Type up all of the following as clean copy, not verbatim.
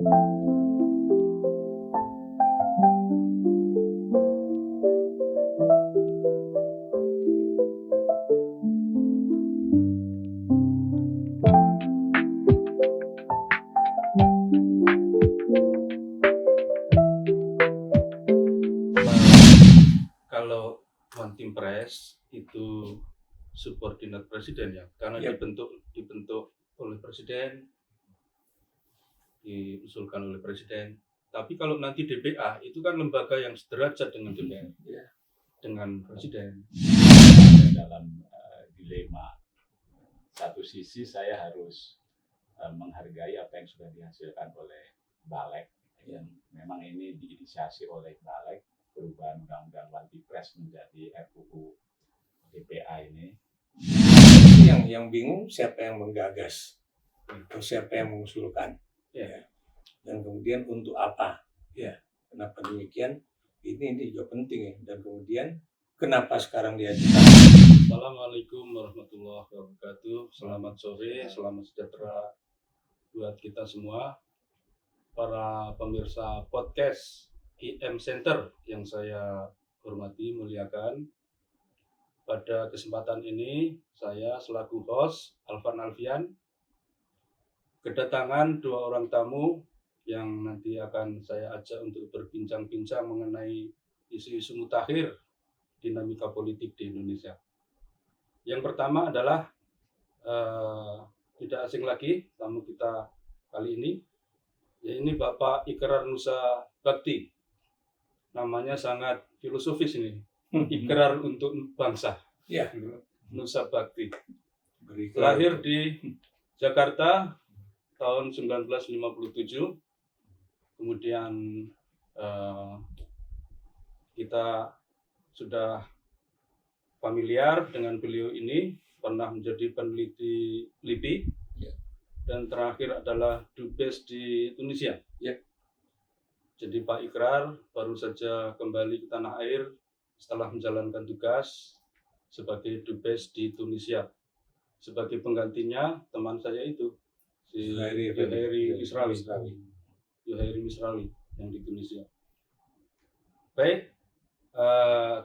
Kalau One Team Press itu subordinat presiden ya, karena dibentuk oleh presiden, diusulkan oleh presiden. Tapi kalau nanti DPA itu kan lembaga yang sederajat dengan DPR, dengan presiden. Dalam dilema, satu sisi saya harus menghargai apa yang sudah dihasilkan oleh Balek, yang memang ini diinisiasi oleh Balek, perubahan undang-undang One Team Press menjadi RUU DPA ini. Yang bingung siapa yang menggagas atau siapa yang mengusulkan, ya. Dan kemudian untuk apa, ya. Kenapa demikian? Ini juga penting ya. Dan kemudian kenapa sekarang diajukan? Assalamualaikum warahmatullahi wabarakatuh. Selamat sore, selamat sejahtera buat kita semua, para pemirsa podcast IM Center yang saya hormati, muliakan. Pada kesempatan ini, saya selaku host, Alvan Alfian, kedatangan dua orang tamu yang nanti akan saya ajak untuk berbincang-bincang mengenai isu-isu mutakhir dinamika politik di Indonesia. Yang pertama adalah tidak asing lagi tamu kita kali ini, yaitu Bapak Ikrar Nusa Bakti. Namanya sangat filosofis ini. Ikrar untuk bangsa, ya. Nusa Bakti. Lahir di Jakarta tahun 1957, kemudian kita sudah familiar dengan beliau ini, pernah menjadi peneliti LIPI, dan terakhir adalah Dubes di Tunisia. Jadi Pak Ikrar baru saja kembali ke tanah air setelah menjalankan tugas sebagai Dubes di Tunisia. Sebagai penggantinya teman saya itu, si Yuhairi Misrawi yang di Tunisia. Baik,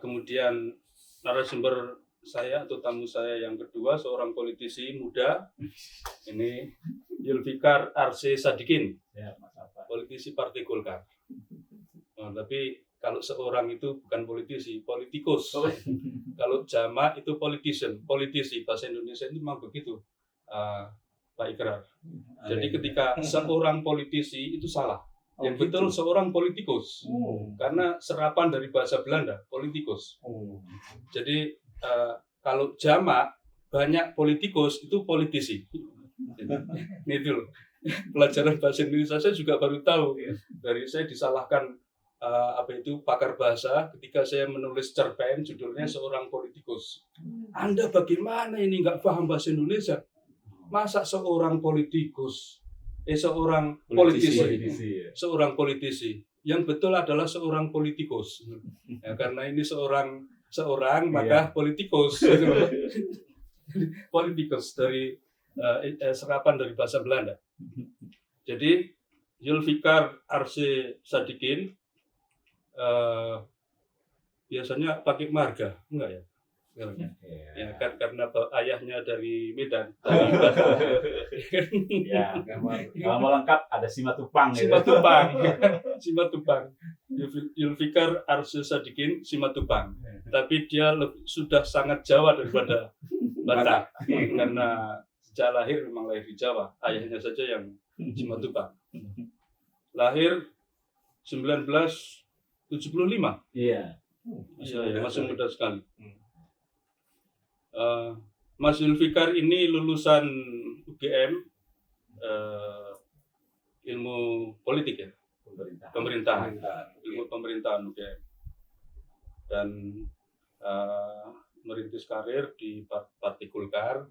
kemudian narasumber saya atau tamu saya yang kedua, seorang politisi muda, ini Zulfikar Arse Sadikin, politisi Partai Golkar. Nah, tapi kalau seorang itu bukan politisi, politikus. Kalau jamak itu politisi. Bahasa Indonesia itu memang begitu, Pak Ikrar. Jadi ketika seorang politisi itu salah. Yang betul seorang politikus. Karena serapan dari bahasa Belanda, politikus. Jadi kalau jamak banyak politikus itu politisi. Ini itu loh. Pelajaran bahasa Indonesia saya juga baru tahu. Dari saya disalahkan pakar bahasa ketika saya menulis cerpen judulnya seorang politikus. Anda bagaimana ini nggak paham bahasa Indonesia? Masa seorang politikus, seorang seorang politisi. Yang betul adalah seorang politikus. Ya, karena ini seorang maka politikus. Politikus dari serapan dari bahasa Belanda. Jadi Zulfikar Arse Sadikin biasanya pakai marga, enggak ya? Ya kan, karena ayahnya dari Medan. Kalau mau lengkap ada Simatupang. Simatupang. Zulfikar Arse Sadikin Simatupang. Tapi dia sudah sangat Jawa daripada Batak. Karena sejak lahir memang lahir di Jawa. Ayahnya saja yang Simatupang. Lahir 1975. Iya, masih muda sekali. Mas Zulfikar ini lulusan UGM, ilmu politik ya, pemerintahan, ilmu pemerintahan UGM, dan merintis karir di Partai Golkar,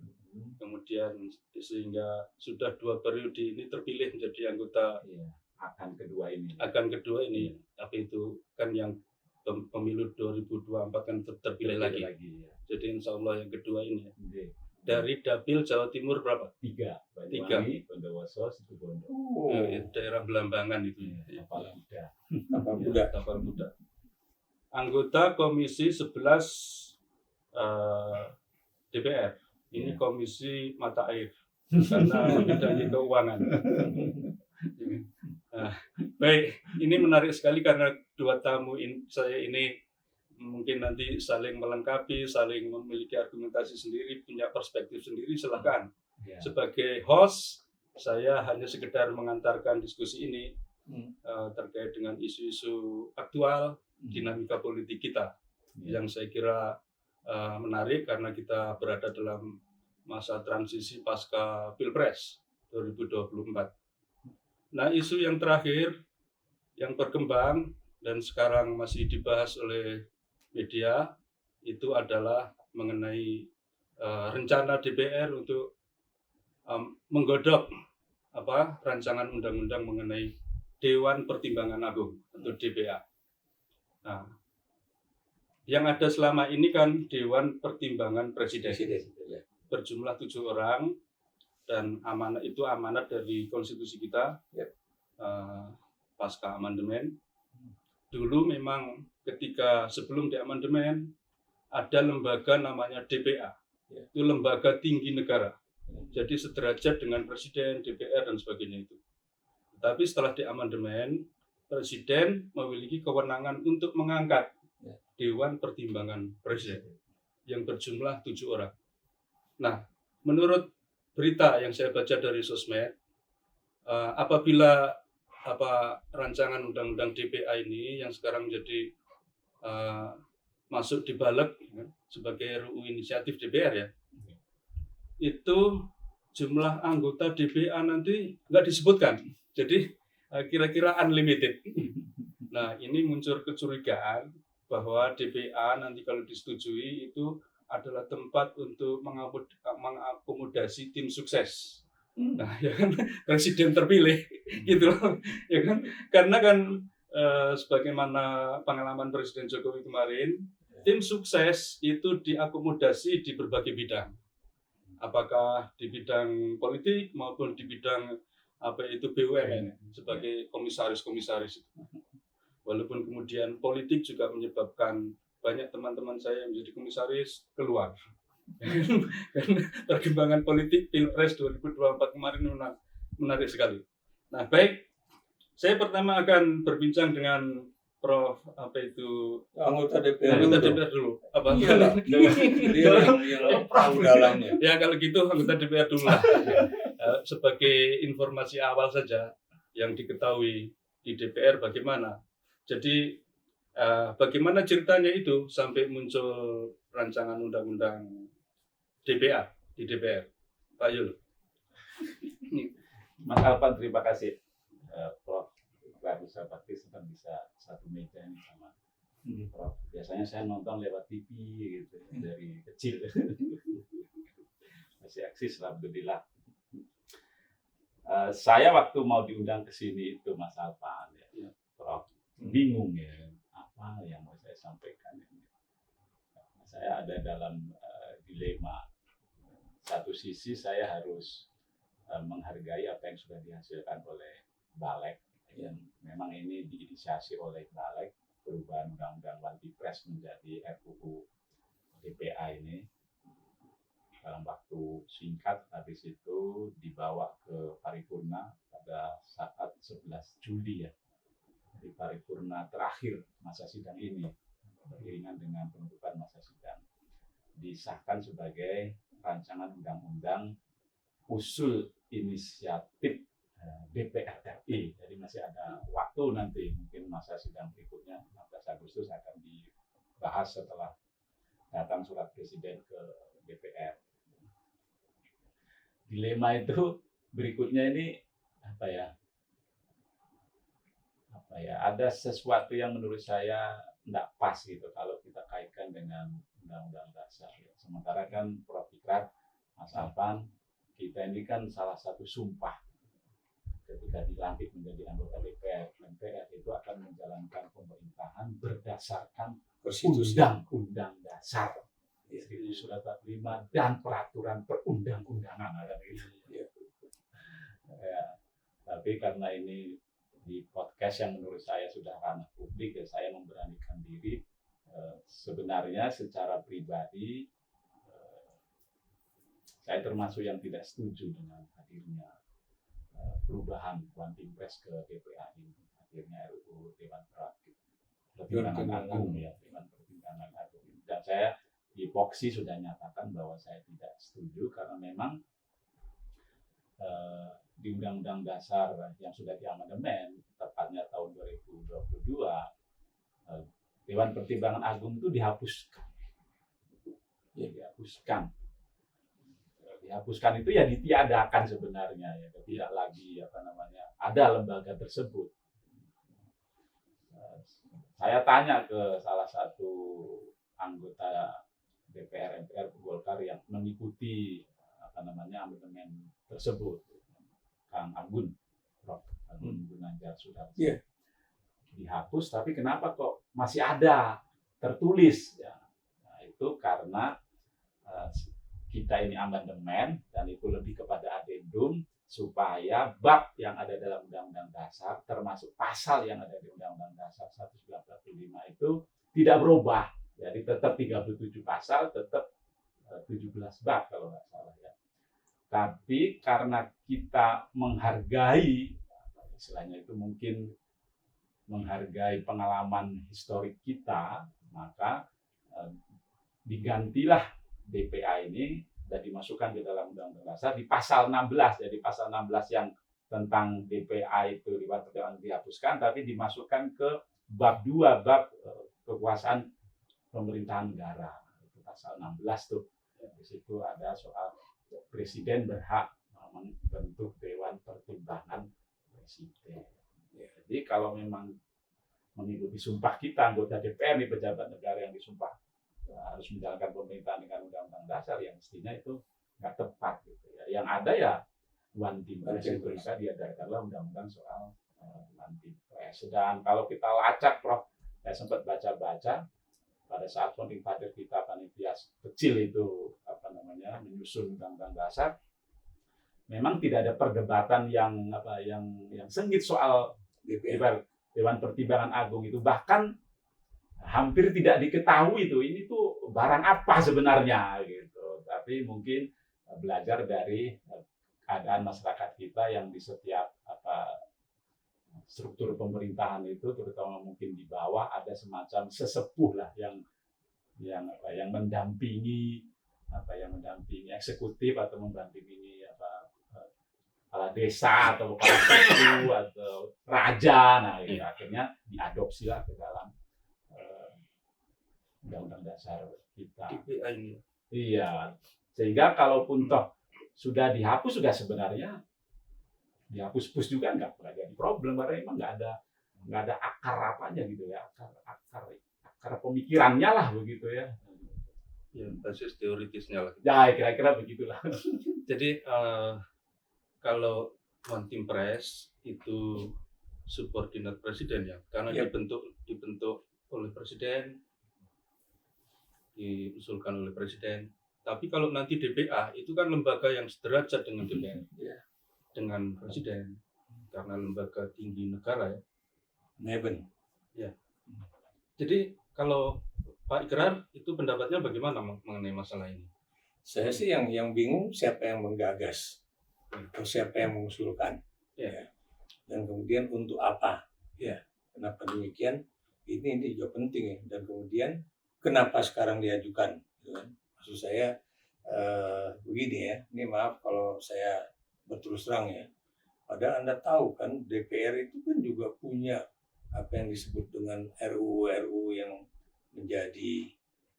kemudian sehingga sudah 2 periode ini terpilih menjadi anggota akan kedua ini, tapi itu kan yang pemilu 2024 kan terpilih lagi. Jadi insya Allah yang kedua ini. dari Dapil Jawa Timur berapa? 3, Banyuwangi, Bondowoso, Situbondo. Daerah Belambangan itu. Tapal Kuda. Tapal Kuda. Tapal Kuda. Anggota Komisi 11 DPR. Ini komisi mata air karena membidangi keuangan. Nah, baik, ini menarik sekali karena dua tamu saya ini mungkin nanti saling melengkapi, saling memiliki argumentasi sendiri, punya perspektif sendiri. Silakan. Sebagai host, saya hanya sekedar mengantarkan diskusi ini terkait dengan isu-isu aktual, dinamika politik kita, yang saya kira menarik karena kita berada dalam masa transisi pasca Pilpres 2024. Nah, isu yang terakhir yang berkembang dan sekarang masih dibahas oleh media itu adalah mengenai rencana DPR untuk menggodok rancangan undang-undang mengenai Dewan Pertimbangan Agung atau DPA. Nah, yang ada selama ini kan Dewan Pertimbangan Presiden. Berjumlah 7 orang dan amanat dari konstitusi kita pasca amandemen. Dulu memang ketika sebelum diamandemen ada lembaga namanya DPA, itu lembaga tinggi negara. Jadi sederajat dengan Presiden, DPR dan sebagainya itu. Tapi setelah diamandemen, Presiden memiliki kewenangan untuk mengangkat Dewan Pertimbangan Presiden yang berjumlah 7 orang. Nah, menurut berita yang saya baca dari sosmed, apabila rancangan undang-undang DPA ini yang sekarang menjadi masuk di balik sebagai RUU inisiatif DPR ya, itu jumlah anggota DPA nanti nggak disebutkan, jadi kira-kira unlimited. Nah, ini muncul kecurigaan bahwa DPA nanti kalau disetujui itu adalah tempat untuk mengakomodasi tim sukses. Nah, ya kan presiden terpilih gitu loh, ya kan? Karena kan sebagaimana pengalaman Presiden Jokowi kemarin, tim sukses itu diakomodasi di berbagai bidang. Apakah di bidang politik maupun di bidang BUMN sebagai komisaris-komisaris. Walaupun kemudian politik juga menyebabkan banyak teman-teman saya yang menjadi komisaris keluar. Karena perkembangan politik Pilpres 2024 kemarin menarik sekali. Nah, baik, saya pertama akan berbincang dengan Prof. Anggota DPR dulu. Dia yang tahu dalamnya. Ya, kalau gitu anggota DPR dulu lah. Sebagai informasi awal saja yang diketahui di DPR bagaimana. Jadi bagaimana ceritanya itu sampai muncul rancangan undang-undang DPA di DPR, Pak Yul. Mas Alvan, terima kasih. Prof. Bisa satu meja ini sama Prof. Biasanya saya nonton lewat TV gitu dari kecil. Masih eksis, alhamdulillah. Saya waktu mau diundang ke sini itu Mas Alvan, ya, Prof. Bingung ya, apa yang mau saya sampaikan ini. Saya ada dalam dilema. Satu sisi saya harus menghargai apa yang sudah dihasilkan oleh Balek, yang memang ini diinisiasi oleh Balek, perubahan undang-undang Wantipres menjadi RUU DPA ini dalam waktu singkat. Habis itu dibawa ke paripurna pada saat 11 Juli ya, di paripurna terakhir masa sidang ini, beriringan dengan penutupan masa sidang, disahkan sebagai rancangan undang-undang usul inisiatif DPR RI. Jadi masih ada waktu, nanti mungkin masa sidang berikutnya 15 Agustus akan dibahas setelah datang surat presiden ke DPR. Dilema itu berikutnya ini apa ya, ada sesuatu yang menurut saya tidak pas gitu kalau kita kaitkan dengan undang-undang dasar. Sementara kan Prof. Ikrar, Mas Alvan, kita ini kan salah satu sumpah ketika dilantik menjadi anggota DPR. MPR itu akan menjalankan pemerintahan berdasarkan undang-undang dasar. Surat 45 dan peraturan perundang-undangan ada gitu. Ya, tapi karena ini di podcast yang menurut saya sudah ranah publik, ya saya memberanikan diri. Sebenarnya secara pribadi saya termasuk yang tidak setuju dengan hadirnya perubahan One Team Press ke DPA ini, hadirnya RUU Dewan Pertimbangan Agung ya, Dewan Pertimbangan Agung. Dan saya di Poksi sudah nyatakan bahwa saya tidak setuju karena memang di Undang-Undang Dasar yang sudah diamandemen, tepatnya tahun 2022, Dewan Pertimbangan Agung itu dihapuskan. Ya, dihapuskan itu ya ditiadakan sebenarnya, ya tidak lagi ada lembaga tersebut. Saya tanya ke salah satu anggota DPR MPR Golkar yang mengikuti amandemen tersebut, Kang Agun, Prof. Agun Gunanjar Sudarso. Yeah. Dihapus, tapi kenapa kok masih ada tertulis? Ya, nah, itu karena kita ini amandemen dan itu lebih kepada adendum supaya bab yang ada dalam Undang-Undang Dasar, termasuk pasal yang ada di Undang-Undang Dasar 1945 itu tidak berubah. Jadi tetap 37 pasal, tetap 17 bab kalau nggak salah ya. Tapi karena kita menghargai, istilahnya itu mungkin menghargai pengalaman historik kita, maka digantilah DPA ini dan dimasukkan ke dalam Undang-Undang Dasar di pasal 16. Jadi pasal 16 yang tentang DPA itu dihapuskan, tapi dimasukkan ke bab 2, bab kekuasaan pemerintahan negara. Itu pasal 16 tuh. Di situ ada soal presiden berhak membentuk Dewan Pertimbangan Presiden. Jadi kalau memang mengikuti sumpah kita, anggota DPR nih, pejabat negara yang disumpah harus menjalankan pemerintahan dengan Undang-Undang Dasar, yang mestinya itu nggak tepat gitu ya. Yang ada ya One Team Press itu bisa diadakanlah undang-undang soal One Team Press. Dan kalau kita lacak, Prof, saya sempat baca-baca pada saat founding father kita panitia kecil itu menyusun Undang-Undang Dasar, memang tidak ada perdebatan yang sengit soal Dewan Pertimbangan Agung itu. Bahkan hampir tidak diketahui ini tuh barang apa sebenarnya gitu. Tapi mungkin belajar dari keadaan masyarakat kita yang di setiap struktur pemerintahan itu, terutama mungkin di bawah, ada semacam sesepuh lah yang mendampingi eksekutif atau mendampingi kepala desa atau kepala suku atau raja. Nah, akhirnya diadopsi lah ke dalam Undang-Undang Dasar kita. Iya, sehingga kalaupun toh sudah dihapus, sudah sebenarnya dihapus juga nggak jadi problem, karena memang nggak ada akar apanya gitu ya, akar pemikirannya lah begitu ya. Ya, basis teoritisnya lah. Ya, kira-kira begitulah. Jadi kalau One Team Press itu subordinat presiden ya, karena dibentuk oleh presiden, diusulkan oleh presiden. Tapi kalau nanti DPA itu kan lembaga yang sederajat dengan DPR, dengan presiden, karena lembaga tinggi negara ya. Neben. Ya. Jadi kalau Pak Ikrar itu pendapatnya bagaimana mengenai masalah ini? Saya sih yang bingung siapa yang menggagas atau siapa yang mengusulkan, ya. Dan kemudian untuk apa, ya. Kenapa demikian? Ini juga penting ya. Dan kemudian kenapa sekarang diajukan? Gitu kan? Maksud saya begini ya. Ini maaf kalau saya berterus terang ya. Padahal Anda tahu kan DPR itu kan juga punya apa yang disebut dengan RUU yang menjadi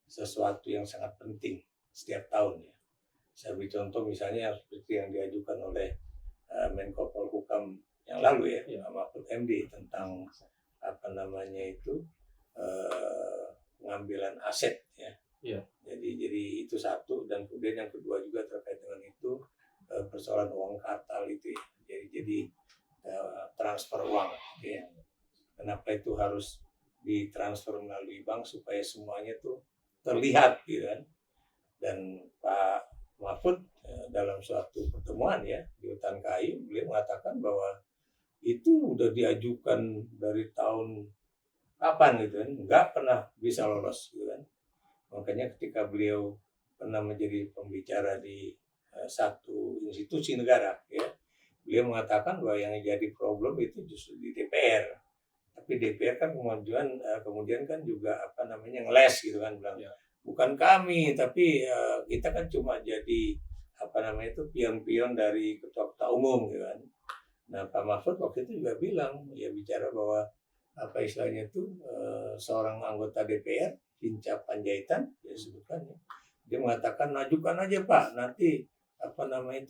sesuatu yang sangat penting setiap tahun ya. Saya beri contoh misalnya seperti yang diajukan oleh Menko Polhukam yang lalu ya, Mahfud MD, tentang pengambilan aset ya. Jadi itu satu, dan kemudian yang kedua juga terkait dengan itu persoalan uang kartal itu ya. Jadi transfer uang ya. Kenapa itu harus ditransfer melalui bank supaya semuanya tuh terlihat gitu kan. Dan Pak Mahfud dalam suatu pertemuan ya di Hutan Kayu, beliau mengatakan bahwa itu udah diajukan dari tahun kapan gitu kan, nggak pernah bisa lolos gitu kan. Makanya ketika beliau pernah menjadi pembicara di satu institusi negara ya, beliau mengatakan bahwa yang jadi problem itu justru di DPR. Tapi DPR kan kemudian kan juga ngeles gitu kan, bilang bukan kami, tapi kita kan cuma jadi pion-pion dari ketua-ketua umum gitu kan. Nah, Pak Mahfud waktu itu juga bilang, ya bicara bahwa seorang anggota DPR, Hinca Panjaitan, ya sebutkan ya, dia mengatakan ajukan aja Pak, nanti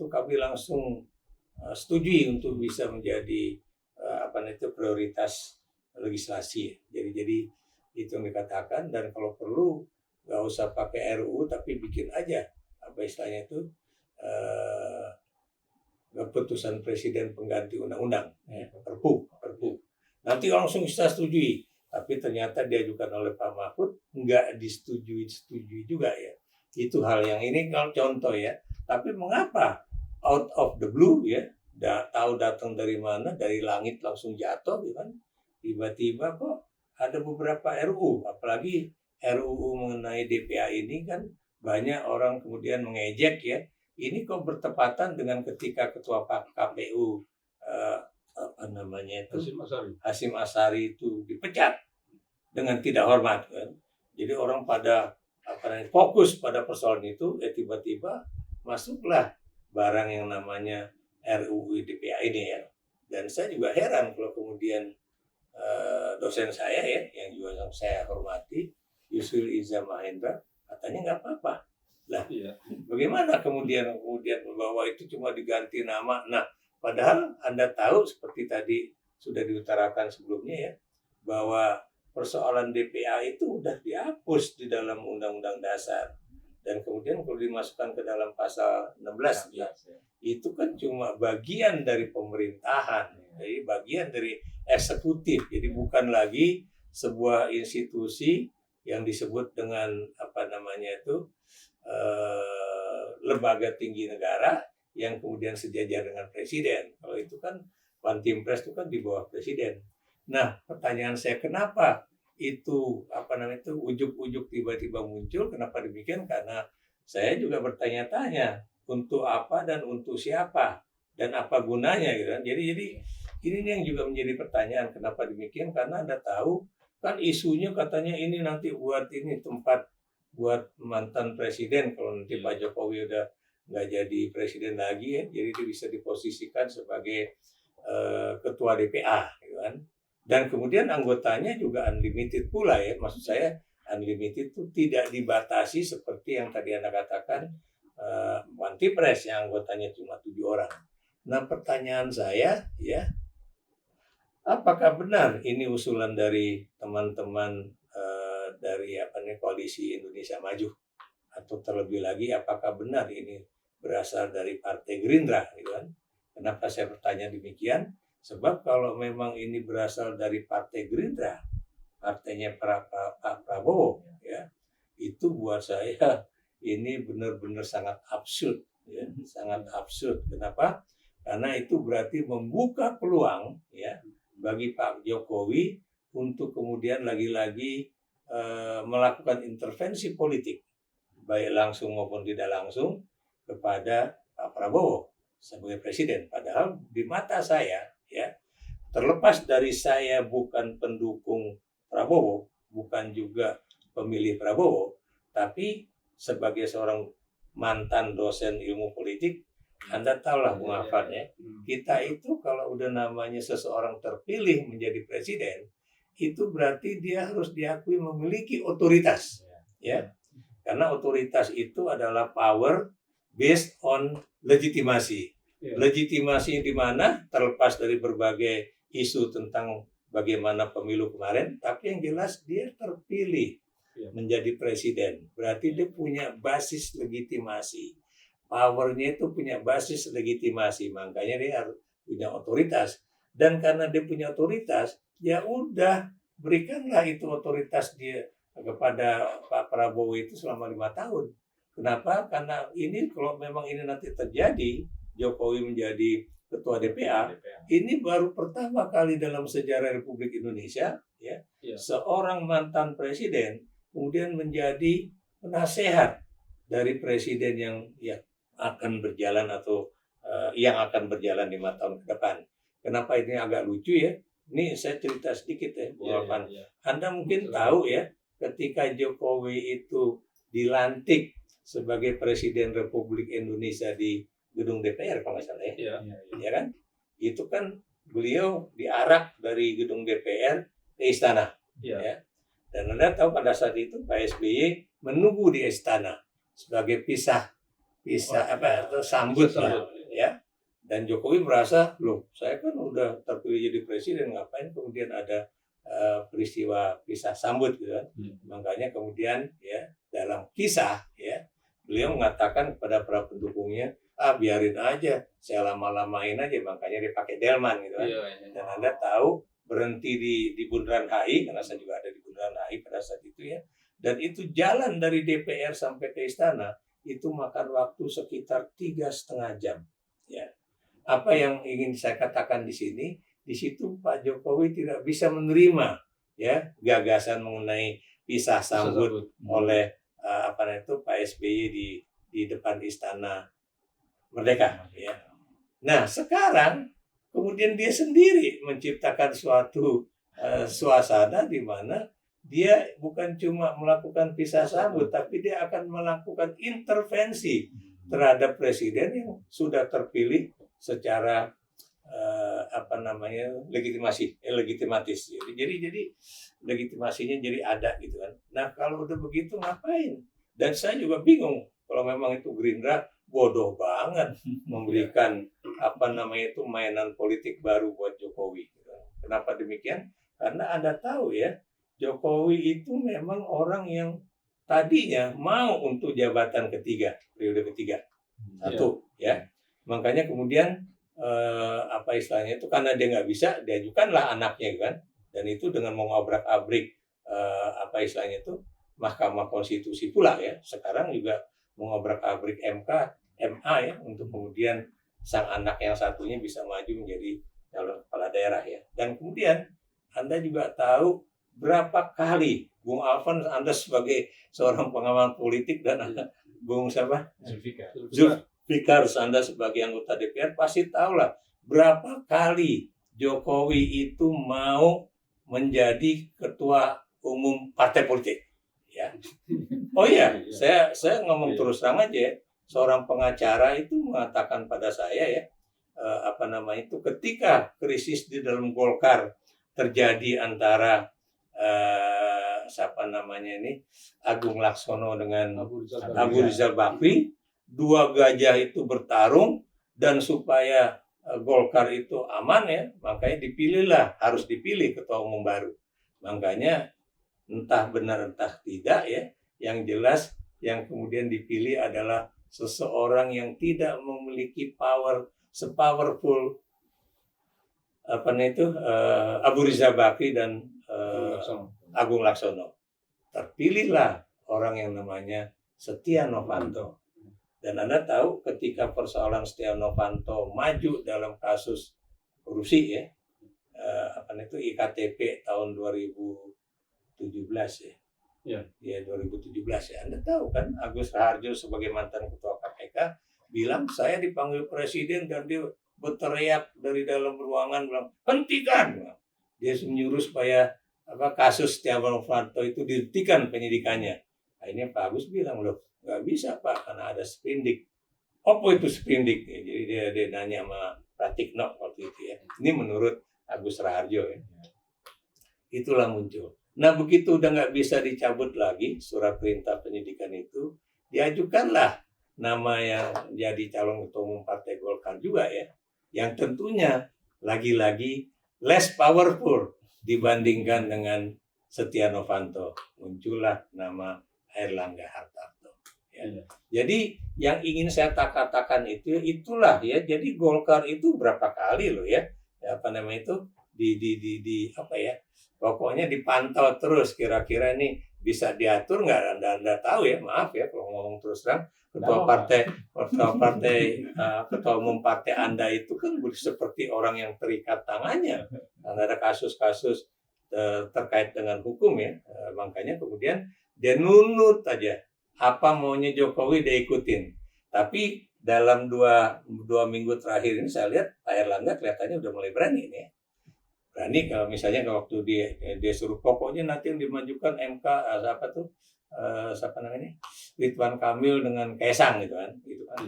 kami langsung setujui untuk bisa menjadi prioritas legislasi. Jadi itu yang dikatakan, dan kalau perlu nggak usah pakai RUU tapi bikin aja keputusan presiden pengganti undang-undang, Perpu. Nanti langsung kita setujui. Tapi ternyata diajukan oleh Pak Mahfud nggak disetujui juga ya. Itu hal yang ini kalau contoh ya. Tapi mengapa out of the blue ya, tahu datang dari mana, dari langit langsung jatuh gitu kan. Tiba-tiba kok ada beberapa RUU, apalagi RUU mengenai DPA ini kan banyak orang kemudian mengejek ya. Ini kok bertepatan dengan ketika ketua KPU Hasyim Asyari itu dipecat dengan tidak hormat kan. Jadi orang pada fokus pada persoalan itu, tiba-tiba masuklah barang yang namanya RUU DPA ini ya. Dan saya juga heran kalau kemudian dosen saya ya, yang juga saya hormati, Yusril Iza Mahendra, katanya nggak apa-apa. Lah, bagaimana kemudian bahwa itu cuma diganti nama? Nah, padahal Anda tahu seperti tadi sudah diutarakan sebelumnya ya, bahwa persoalan DPA itu udah dihapus di dalam Undang-Undang Dasar. Dan kemudian kalau dimasukkan ke dalam pasal 16 ya, itu kan cuma bagian dari pemerintahan, jadi bagian dari eksekutif. Jadi bukan lagi sebuah institusi yang disebut dengan lembaga tinggi negara yang kemudian sejajar dengan presiden. Kalau itu kan Bantimpres itu kan di bawah presiden. Nah, pertanyaan saya, kenapa itu ujuk-ujuk tiba-tiba muncul? Kenapa demikian? Karena saya juga bertanya-tanya untuk apa dan untuk siapa dan apa gunanya gitu kan. Jadi ini yang juga menjadi pertanyaan, kenapa demikian? Karena Anda tahu kan isunya katanya ini nanti buat ini tempat buat mantan presiden kalau nanti Pak Jokowi udah nggak jadi presiden lagi ya, jadi dia bisa diposisikan sebagai ketua DPA gitu kan. Dan kemudian anggotanya juga unlimited pula ya, maksud saya unlimited itu tidak dibatasi seperti yang tadi Anda katakan Bantimpres yang anggotanya cuma 7 orang. Nah, pertanyaan saya ya, apakah benar ini usulan dari teman-teman dari Koalisi Indonesia Maju, atau terlebih lagi apakah benar ini berasal dari Partai Gerindra gitu kan? Kenapa saya bertanya demikian? Sebab kalau memang ini berasal dari Partai Gerindra, partainya Pak Prabowo ya, itu buat saya ini benar-benar sangat absurd ya, sangat absurd. Kenapa? Karena itu berarti membuka peluang ya bagi Pak Jokowi untuk kemudian lagi-lagi melakukan intervensi politik, baik langsung maupun tidak langsung, kepada Pak Prabowo sebagai presiden. Padahal di mata saya, ya, terlepas dari saya bukan pendukung Prabowo, bukan juga pemilih Prabowo, tapi sebagai seorang mantan dosen ilmu politik, Anda tahulah Bung Afan ya, kita itu kalau udah namanya seseorang terpilih menjadi presiden, itu berarti dia harus diakui memiliki otoritas, ya. Karena otoritas itu adalah power based on legitimasi. Legitimasi di mana terlepas dari berbagai isu tentang bagaimana pemilu kemarin, tapi yang jelas dia terpilih menjadi presiden. Berarti dia punya basis legitimasi. Powernya itu punya basis legitimasi, makanya dia harus punya otoritas. Dan karena dia punya otoritas, ya udah berikanlah itu otoritas dia kepada Pak Prabowo itu selama 5 tahun. Kenapa? Karena ini kalau memang ini nanti terjadi, Jokowi menjadi ketua DPR, ini baru pertama kali dalam sejarah Republik Indonesia, ya, seorang mantan presiden kemudian menjadi penasehat dari presiden yang akan berjalan atau yang akan berjalan 5 tahun ke depan. Kenapa ini agak lucu ya? Ini saya cerita sedikit ya, Bung Alvan. Anda mungkin tahu ya, ketika Jokowi itu dilantik sebagai Presiden Republik Indonesia di gedung DPR kalau nggak salah ya, ya kan? Itu kan beliau diarak dari gedung DPR ke istana, ya. Dan Anda tahu pada saat itu Pak SBY menunggu di istana sebagai atau sambut lah, ya. Dan Jokowi merasa, loh, saya kan udah terpilih jadi presiden, ngapain kemudian ada peristiwa pisah sambut gitu kan? Makanya kemudian ya dalam kisah ya beliau mengatakan kepada para pendukungnya, biarin aja, saya lama-lamain aja, makanya dia pakai delman gitu kan. Dan Anda tahu berhenti di Bundaran HI, karena saya juga ada di Bundaran HI pada saat itu ya. Dan itu jalan dari DPR sampai ke istana itu makan waktu sekitar 3,5 jam. Ya. Apa yang ingin saya katakan di sini, di situ Pak Jokowi tidak bisa menerima ya gagasan mengenai pisah sambut oleh Pak SBY di depan Istana Merdeka. Ya. Nah sekarang kemudian dia sendiri menciptakan suatu suasana di mana dia bukan cuma melakukan pisah sambut, tapi dia akan melakukan intervensi terhadap presiden yang sudah terpilih secara legitimatis. Jadi legitimasinya jadi ada gitu kan. Nah kalau udah begitu ngapain? Dan saya juga bingung kalau memang itu Gerindra bodoh banget memberikan mainan politik baru buat Jokowi. Kenapa demikian? Karena Anda tahu ya, Jokowi itu memang orang yang tadinya mau untuk jabatan ketiga, periode ketiga. Satu, ya. Makanya kemudian istilahnya itu karena dia nggak bisa, diajukanlah anaknya kan. Dan itu dengan mengobrak-abrik istilahnya itu Mahkamah Konstitusi pula ya. Sekarang juga mengobrak-abrik MA ya, untuk kemudian sang anak yang satunya bisa maju menjadi calon kepala daerah ya. Dan kemudian Anda juga tahu berapa kali Bung Alvan, Anda sebagai seorang pengamat politik dan Bung Zulfikar, Anda sebagai anggota DPR pasti tahulah berapa kali Jokowi itu mau menjadi ketua umum partai politik. Ya. Oh iya, saya ngomong terus terang aja. Seorang pengacara itu mengatakan pada saya ya, ketika krisis di dalam Golkar terjadi antara Agung Laksono dengan Abu Rizal Bakri, dua gajah itu bertarung, dan supaya Golkar itu aman ya, makanya harus dipilih ketua umum baru. Makanya entah benar entah tidak ya, yang jelas yang kemudian dipilih adalah seseorang yang tidak memiliki power sepowerful Abu Rizal Bakri dan Agung Laksono. Terpilihlah orang yang namanya Setia Novanto. Dan Anda tahu ketika persoalan Setia Novanto maju dalam kasus korupsi ya, IKTP tahun 2017 ya. Ya 2017 ya. Anda tahu kan Agus Raharjo sebagai mantan ketua KPK bilang saya dipanggil presiden dan dia berteriak dari dalam ruangan bilang hentikan. Dia menyuruh supaya kasus Setia Novanto itu dihentikan penyidikannya. Akhirnya Pak Agus bilang, loh nggak bisa Pak karena ada sprindik. Apa itu sprindik? Ya, jadi dia nanya sama Pratikno waktu itu ya. Ini menurut Agus Raharjo ya. Itulah muncul. Nah begitu udah nggak bisa dicabut lagi surat perintah penyidikan itu, diajukanlah nama yang jadi calon ketua umum Partai Golkar juga ya, yang tentunya lagi-lagi less powerful dibandingkan dengan Setia Novanto. Muncullah nama Airlangga Hartarto. Ya. Jadi yang ingin saya katakan itulah ya. Jadi Golkar itu berapa kali loh ya, pokoknya dipantau terus kira-kira nih bisa diatur nggak? Anda tahu ya, maaf ya kalau ngomong terus terang, ketua umum partai Anda itu kan seperti orang yang terikat tangannya. Karena ada kasus-kasus terkait dengan hukum ya, makanya kemudian dia nunut aja apa maunya Jokowi dia ikutin. Tapi dalam dua minggu terakhir ini saya lihat Pak Erlangga kelihatannya udah mulai berani nih. Berani kalau misalnya waktu dia suruh pokoknya nanti yang dimajukan MK siapa namanya Ridwan Kamil dengan Kaisang gitu kan, itu kan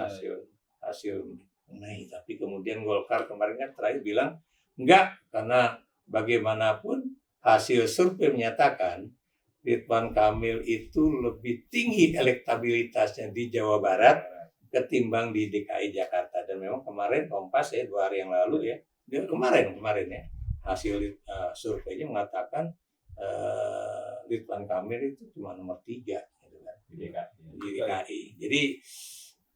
hasil mengenai. Tapi kemudian Golkar kemarin kan terakhir bilang enggak, karena bagaimanapun hasil survei menyatakan Ridwan Kamil itu lebih tinggi elektabilitasnya di Jawa Barat ketimbang di DKI Jakarta. Dan memang kemarin Kompas ya 2 hari yang lalu ya, kemarin ya hasil surveinya mengatakan Ridwan Kamil itu cuma nomor 3 gitu kan, di DKI. Jadi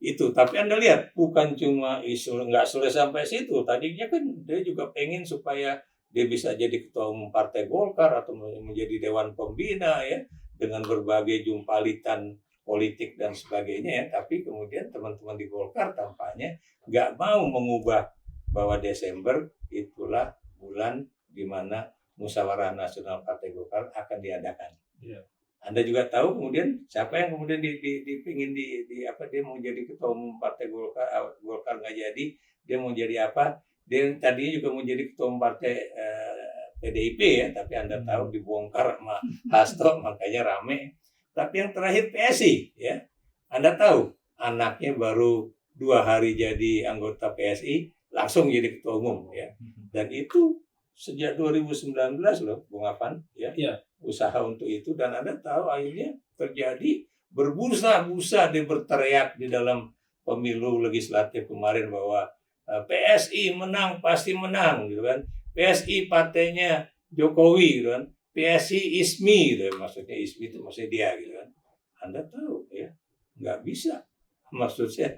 itu, tapi Anda lihat bukan cuma isu, nggak selesai sampai situ. Tadinya kan dia juga pengen supaya dia bisa jadi ketua umum partai Golkar atau menjadi dewan pembina ya, dengan berbagai jumpalitan politik dan sebagainya ya. Tapi kemudian teman-teman di Golkar tampaknya nggak mau mengubah bahwa Desember itulah bulan di mana musyawarah nasional Partai Golkar akan diadakan. Iya. Anda juga tahu kemudian siapa yang kemudian dipingin dia mau jadi ketua umum Partai Golkar nggak jadi, dia mau jadi apa? Dia tadinya juga mau jadi ketua umum partai PDIP ya, tapi Anda tahu dibongkar sama Hasto, makanya rame. Tapi yang terakhir PSI ya, Anda tahu anaknya baru 2 hari jadi anggota PSI langsung jadi ketua umum ya, dan itu sejak 2019 loh Bung Afan ya, usaha untuk itu. Dan Anda tahu akhirnya terjadi berbusa-busa dia berteriak di dalam pemilu legislatif kemarin bahwa PSI menang pasti menang gitu kan, PSI partainya Jokowi gitu kan, PSI is me gitu, maksudnya ismi itu maksudnya dia gitu kan. Anda tahu ya, nggak bisa, maksudnya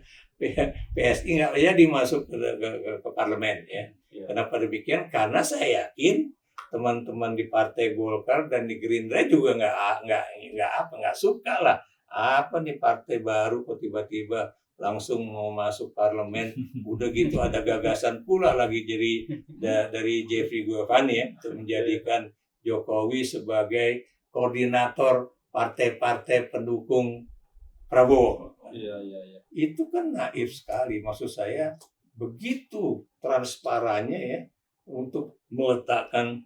PSI nggak jadi masuk ke parlemen ya. Kenapa demikian? Karena saya yakin teman-teman di Partai Golkar dan di Gerindra juga nggak suka lah, apa nih partai baru kok tiba-tiba langsung mau masuk parlemen. Udah gitu ada gagasan pula lagi dari Jeffrey Giovanni ya, untuk menjadikan Jokowi sebagai koordinator partai-partai pendukung Prabowo. Iya. Itu kan naif sekali, maksud saya begitu transparannya ya untuk meletakkan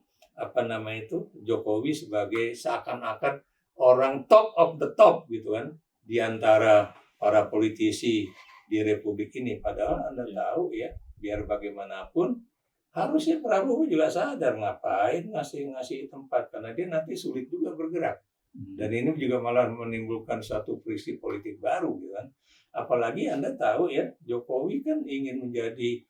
Jokowi sebagai seakan-akan orang top of the top gitu kan di antara para politisi di Republik ini. Padahal Anda tahu ya, biar bagaimanapun harusnya Prabowo juga sadar ngapain ngasih tempat, karena dia nanti sulit juga bergerak. Dan ini juga malah menimbulkan satu friksi politik baru gitu kan. Apalagi Anda tahu ya, Jokowi kan ingin menjadi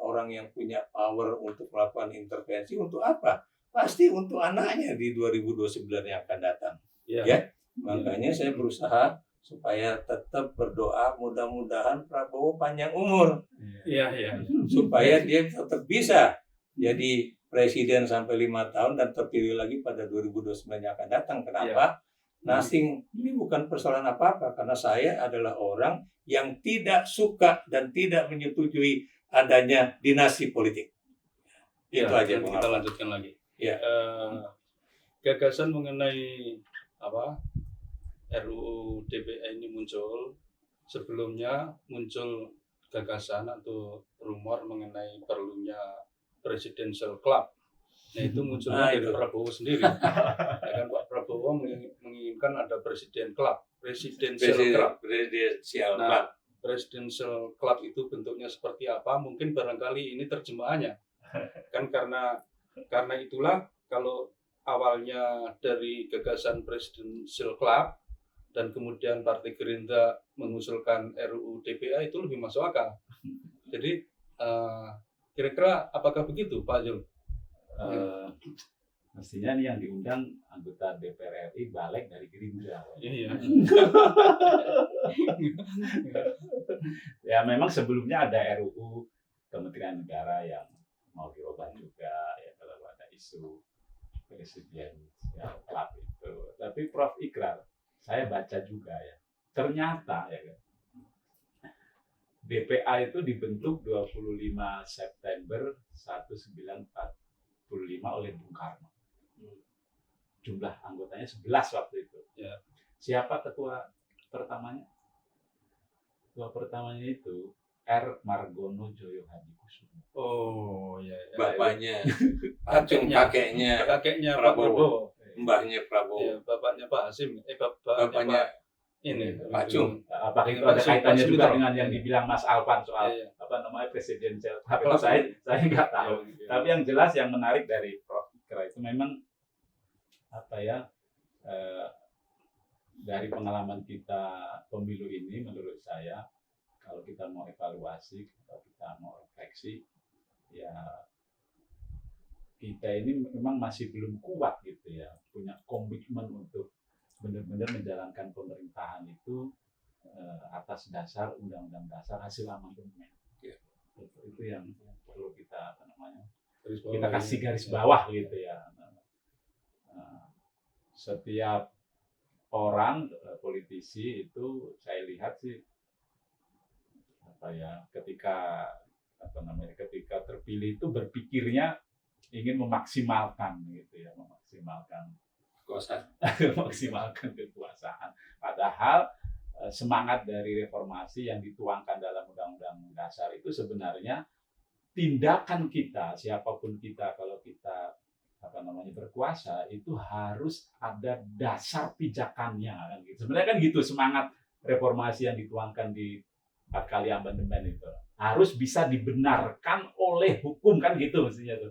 orang yang punya power untuk melakukan intervensi. Untuk apa? Pasti untuk anaknya di 2029 yang akan datang. Ya. Makanya saya berusaha supaya tetap berdoa mudah-mudahan Prabowo panjang umur. Supaya dia tetap bisa jadi presiden sampai 5 tahun dan terpilih lagi pada 2029 yang akan datang. Kenapa? Ini bukan persoalan apa-apa, karena saya adalah orang yang tidak suka dan tidak menyetujui adanya dinasti politik. Itu aja. Kita lanjutkan lagi. Ya. Gagasan mengenai RUU DPA ini muncul. Sebelumnya muncul gagasan atau rumor mengenai perlunya presidential club. Nah, itu munculnya dari Prabowo sendiri. Ya kan, Pak Prabowo menginginkan ada presidential club. Nah, presidential club itu bentuknya seperti apa? Mungkin barangkali ini terjemahannya. Kan karena itulah kalau awalnya dari gagasan presidential club dan kemudian Partai Gerindra mengusulkan RUU DPA itu lebih masuk akal. Jadi kira-kira apakah begitu Pak Jul? Mestinya nih yang diundang anggota DPR RI balik dari Gerindra. Iya. Ya memang sebelumnya ada RUU Kementerian Negara yang mau dirubah juga ya, kalau ada isu Presidensial Club itu. Tapi Prof Ikrar, saya baca juga ya, ternyata ya kan, BPA itu dibentuk 25 September 1945 oleh Bung Karno. Jumlah anggotanya 11 waktu itu. Ya. Siapa ketua pertamanya? Ketua pertamanya itu R. Margono Joyo Hadikusumo. Oh ya. Bapaknya, kakeknya Kakeknya Pak Prabowo. Prabowo. mbahnya Prabowo, Ya, bapaknya Pak Hasim. bapaknya ini Pak Cung. Apakah itu Pak ada kaitannya Sumitro. juga dengan yang dibilang Mas Alvan soal Iya. presidensial? Tapi itu saya nggak tahu. Iya. Tapi yang jelas yang menarik dari Prof Ikra itu memang dari pengalaman kita pemilu ini, menurut saya kalau kita mau evaluasi, kalau kita mau refleksi, ya kita ini memang masih belum kuat gitu ya, punya komitmen untuk benar-benar menjalankan pemerintahan itu atas dasar Undang-Undang Dasar hasil amandemen. Ya. Itu yang perlu kita Garis bawah kita ini. kasih garis bawah gitu ya. Setiap orang politisi itu saya lihat sih ketika terpilih itu berpikirnya ingin memaksimalkan gitu ya, memaksimalkan kekuasaan. Padahal semangat dari reformasi yang dituangkan dalam Undang-Undang Dasar itu sebenarnya tindakan kita, siapapun kita, kalau kita berkuasa itu harus ada dasar pijakannya kan gitu. Sebenarnya kan gitu semangat reformasi yang dituangkan di 4 kali amandemen itu. Harus bisa dibenarkan oleh hukum kan gitu mestinya tuh.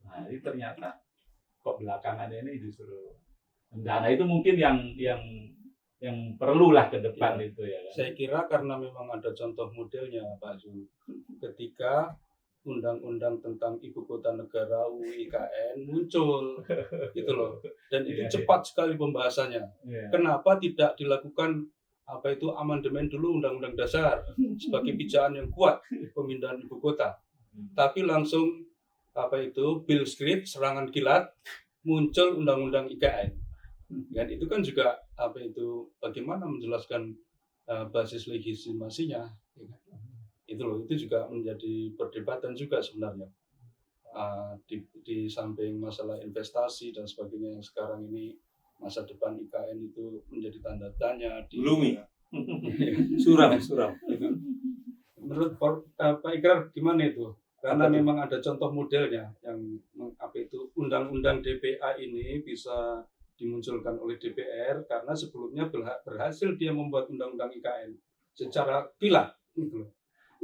Nah, ini ternyata kok belakangan ini justru dana itu mungkin yang perlulah ke depan Ya. itu ya kan. Saya kira karena memang ada contoh modelnya Pak Zul. Ketika Undang-Undang tentang Ibu Kota Negara UU-IKN muncul, gitu loh. Dan itu cepat sekali pembahasannya. Iya. Kenapa tidak dilakukan amandemen dulu Undang-Undang Dasar sebagai pijakan yang kuat pemindahan ibu kota, tapi langsung Bill Script serangan kilat muncul Undang-Undang IKN. Dan itu kan juga bagaimana menjelaskan basis legitimasinya. Itu juga menjadi perdebatan juga sebenarnya. Di samping masalah investasi dan sebagainya yang sekarang ini, masa depan IKN itu menjadi tanda tanya. Gloomy. Suram. Menurut Pak Ikrar gimana itu? Karena memang ada contoh modelnya yang Undang-Undang DPA ini bisa dimunculkan oleh DPR karena sebelumnya berhasil dia membuat Undang-Undang IKN secara kilat. Gitu.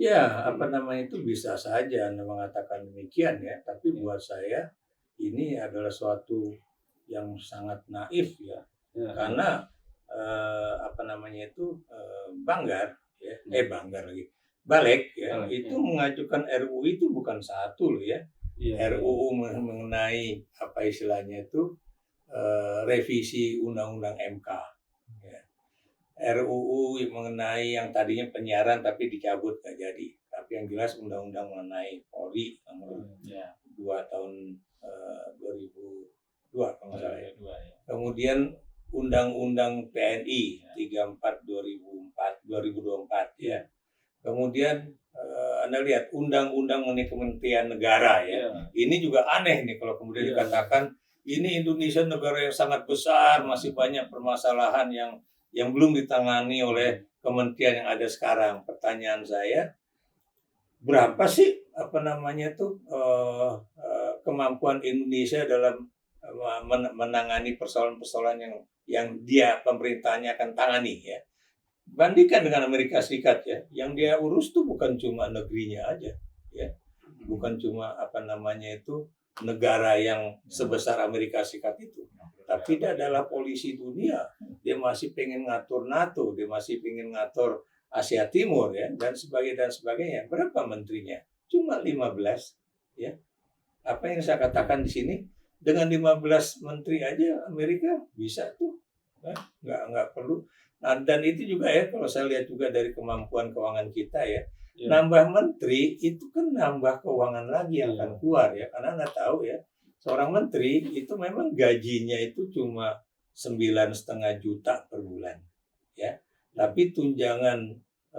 Ya, itu bisa saja Anda mengatakan demikian ya, tapi buat saya ini adalah suatu yang sangat naif ya. Karena Balik ya, itu mengajukan RUU itu bukan satu loh ya. RUU mengenai revisi Undang-Undang MK. RUU mengenai yang tadinya penyiaran tapi dicabut nggak jadi. Tapi yang jelas undang-undang mengenai Polri nomor 2 tahun 2002 kalau nggak salah ya. Kemudian Undang-Undang PNI 34 2024 ya. Kemudian Anda lihat Undang-Undang mengenai Kementerian Negara ya. Ini juga aneh nih kalau kemudian dikatakan ini Indonesia negara yang sangat besar, masih banyak permasalahan yang belum ditangani oleh kementerian yang ada sekarang. Pertanyaan saya, berapa sih kemampuan Indonesia dalam menangani persoalan-persoalan yang pemerintahnya akan tangani ya. Bandingkan dengan Amerika Serikat ya, yang dia urus tuh bukan cuma negerinya aja ya. Bukan cuma negara yang sebesar Amerika Serikat itu. Tapi dia adalah polisi dunia. Dia masih pengen ngatur NATO, dia masih pengen ngatur Asia Timur ya, dan sebagainya. Berapa menterinya? Cuma 15 ya. Apa yang saya katakan di sini, dengan 15 menteri aja Amerika bisa tuh. Nggak perlu. Nah, dan itu juga ya, kalau saya lihat juga dari kemampuan keuangan kita ya, nambah menteri itu kan nambah keuangan lagi yang akan keluar ya. Karena Anda tahu ya, seorang menteri itu memang gajinya itu cuma 9,5 juta per bulan, ya. Tapi tunjangan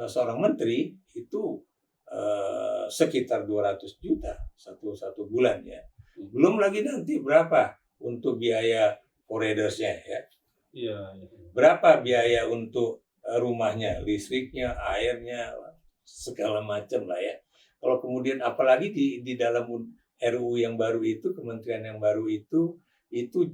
seorang menteri itu sekitar 200 juta satu bulan, ya. Belum lagi nanti berapa untuk biaya foradersnya, ya. Iya. Berapa biaya untuk rumahnya, listriknya, airnya, segala macam lah, ya. Kalau kemudian apalagi di dalam RUU yang baru itu, kementerian yang baru itu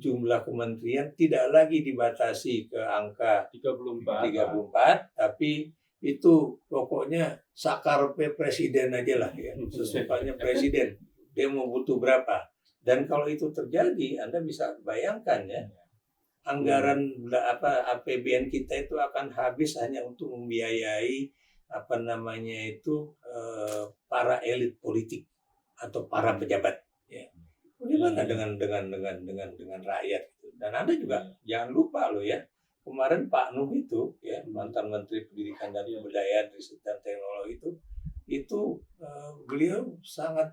jumlah kementerian tidak lagi dibatasi ke angka 34, tapi itu pokoknya sakarpe presiden aja lah, ya. Sesukanya presiden, dia mau butuh berapa. Dan kalau itu terjadi, Anda bisa bayangkan, ya, anggaran APBN kita itu akan habis hanya untuk membiayai para elit politik atau para pejabat, ya. Bagaimana dengan rakyat? Dan Anda juga jangan lupa loh, ya, kemarin Pak Nuh itu, ya, mantan Menteri Pendidikan dan Kebudayaan, Riset dan Teknologi itu beliau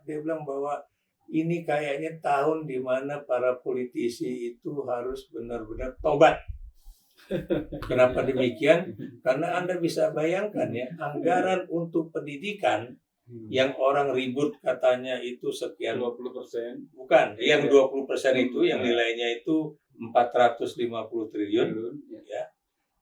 dia bilang bahwa ini kayaknya tahun di mana para politisi itu harus benar-benar tobat. Kenapa demikian? Karena Anda bisa bayangkan, ya, anggaran untuk pendidikan yang orang ribut katanya itu sekian 20%. Bukan, yang 20% itu yang nilainya itu 450 triliun, ya.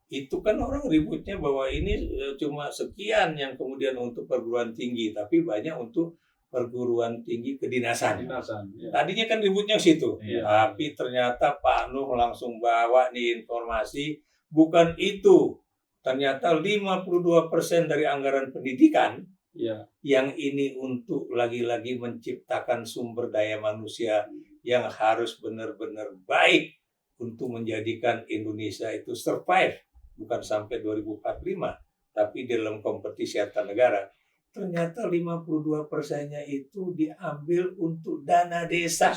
Itu kan orang ributnya bahwa ini cuma sekian yang kemudian untuk perguruan tinggi, tapi banyak untuk perguruan tinggi kedinasan. Ya. Tadinya kan ributnya ke situ. Ya. Tapi ternyata Pak Nuh langsung bawa nih informasi, bukan itu. Ternyata 52% dari anggaran pendidikan, ya, yang ini untuk lagi-lagi menciptakan sumber daya manusia yang harus benar-benar baik untuk menjadikan Indonesia itu survive, bukan sampai 2045, tapi dalam kompetisi antar negara. Ternyata 52%-nya itu diambil untuk dana desa.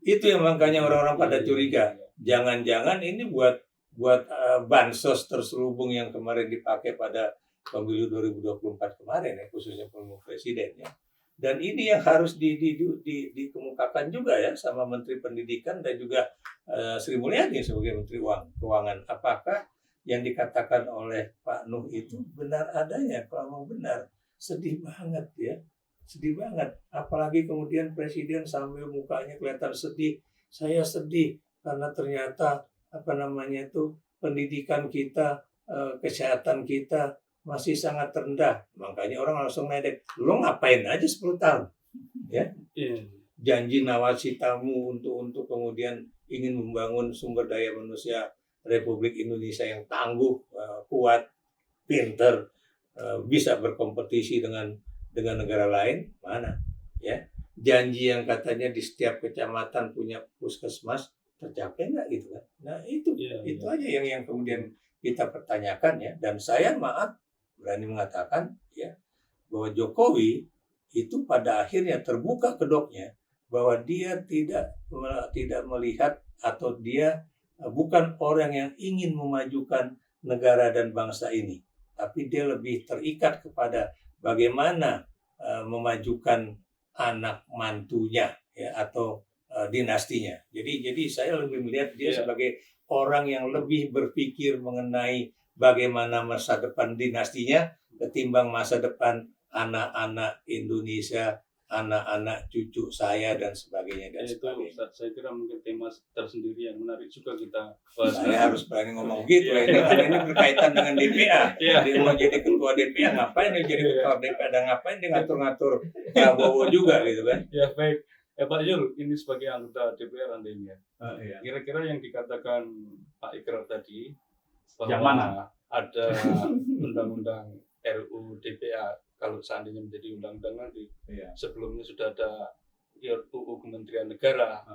Itu yang makanya orang-orang pada curiga. Jangan-jangan ini buat bansos terselubung yang kemarin dipakai pada pemilu 2024 kemarin, ya, khususnya pemilu presiden, ya. Dan ini yang harus dikemukakan juga, ya, sama Menteri Pendidikan dan juga Sri Mulyani sebagai Menteri Keuangan. Apakah yang dikatakan oleh Pak Nuh itu benar adanya? Kalau mau benar, sedih banget, ya, sedih banget. Apalagi kemudian Presiden sambil mukanya kelihatan sedih. Saya sedih karena ternyata pendidikan kita, kesehatan kita masih sangat rendah. Makanya orang langsung ledek, lo ngapain aja 10 tahun, ya? Janji nawacitamu untuk kemudian ingin membangun sumber daya manusia Republik Indonesia yang tangguh, kuat, pinter, bisa berkompetisi dengan negara lain, mana, ya? Janji yang katanya di setiap kecamatan punya puskesmas tercapai nggak, gitu kan? Nah itu aja yang kemudian kita pertanyakan, ya. Dan saya berani mengatakan, ya, bahwa Jokowi itu pada akhirnya terbuka kedoknya bahwa dia tidak melihat atau dia bukan orang yang ingin memajukan negara dan bangsa ini, tapi dia lebih terikat kepada bagaimana memajukan anak mantunya, ya, atau dinastinya. Jadi saya lebih melihat dia sebagai orang yang lebih berpikir mengenai bagaimana masa depan dinastinya ketimbang masa depan anak-anak Indonesia, anak-anak cucu saya dan sebagainya dan sebagainya. Saya kira mungkin tema tersendiri yang menarik juga kita bahas. Saya harus berani ngomong gitu, ini karena ini berkaitan dengan DPA. Dia mau jadi ketua DPA, ngapain dia jadi ketua DPA, dan ngapain dia ngatur-ngatur Prabowo juga, gitu kan? Ya, baik. Pak Yul, ini sebagai anggota DPR Anda ini, ya. Kira-kira yang dikatakan Pak Ikrar tadi bahwa yang mana? Ada undang-undang RUU DPA kalau seandainya menjadi undang-undang nanti, sebelumnya sudah ada RUU Kementerian Negara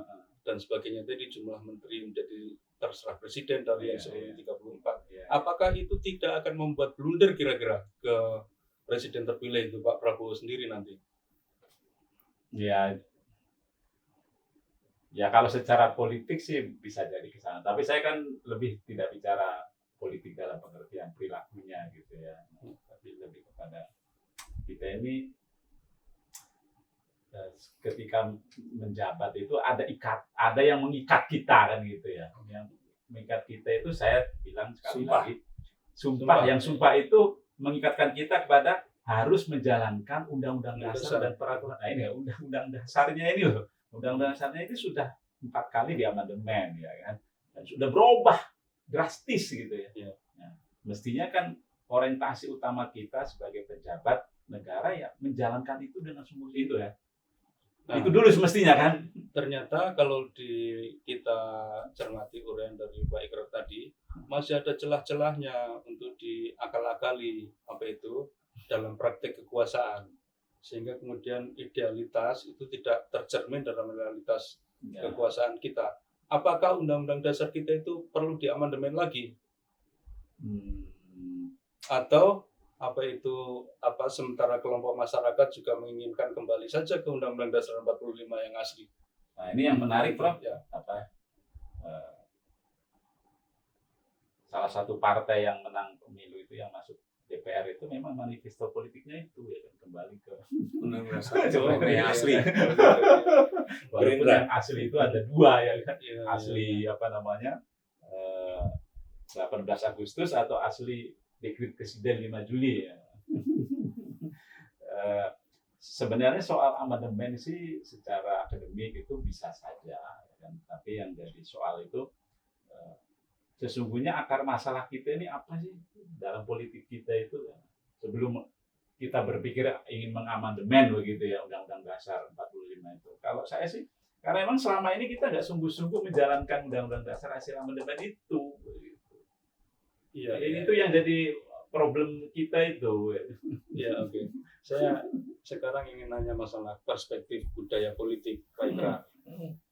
dan sebagainya, tadi jumlah menteri menjadi terserah presiden dari yang sebelumnya 34. Apakah itu tidak akan membuat blunder kira-kira ke presiden terpilih itu Pak Prabowo sendiri nanti? Ya kalau secara politik sih bisa jadi ke sana. Tapi saya kan lebih tidak bicara politik dalam pengertian perilakunya, gitu, ya. Tapi lebih kepada kita ini ketika menjabat itu ada yang mengikat kita kan gitu ya. Yang mengikat kita itu saya bilang sekali lagi sumpah itu mengikatkan kita kepada harus menjalankan undang-undang dasar dan peraturan. Nah, ini ya undang-undang dasarnya ini loh. Undang-undang dasarnya itu sudah 4 kali diamandemen ya kan. Dan sudah berubah drastis gitu ya. Nah, mestinya kan orientasi utama kita sebagai pejabat negara ya menjalankan itu dengan sungguh itu ya. Nah, itu dulu semestinya kan. Ternyata kalau kita cermati uraian dari Pak Ikrar tadi, masih ada celah-celahnya untuk diakal-akali dalam praktek kekuasaan, sehingga kemudian idealitas itu tidak tercermin dalam realitas kekuasaan kita. Apakah undang-undang dasar kita itu perlu diamandemen lagi? Atau sementara kelompok masyarakat juga menginginkan kembali saja ke Undang-Undang Dasar 45 yang asli. Nah, ini yang menarik, Prof. Ya. Salah satu partai yang menang pemilu itu yang masuk DPR itu memang manifesto politiknya itu ya kembali ke Undang-Undang Dasar yang asli. Walaupun yang asli itu ada 2 ya kan. Asli 18 Agustus atau asli Dekret Presiden 5 Juli ya. Sebenarnya soal amandemen sih secara akademik itu bisa saja kan? Tapi yang jadi soal itu sesungguhnya akar masalah kita ini apa sih dalam politik kita itu ya? Sebelum kita berpikir ingin mengamandemen begitu ya Undang-Undang Dasar 45 itu. Kalau saya sih karena memang selama ini kita nggak sungguh-sungguh menjalankan Undang-Undang Dasar hasil amandemen itu. Iya, itu yang jadi problem kita itu. Ya, oke. Saya sekarang ingin nanya masalah perspektif budaya politik, Pak Ikrar.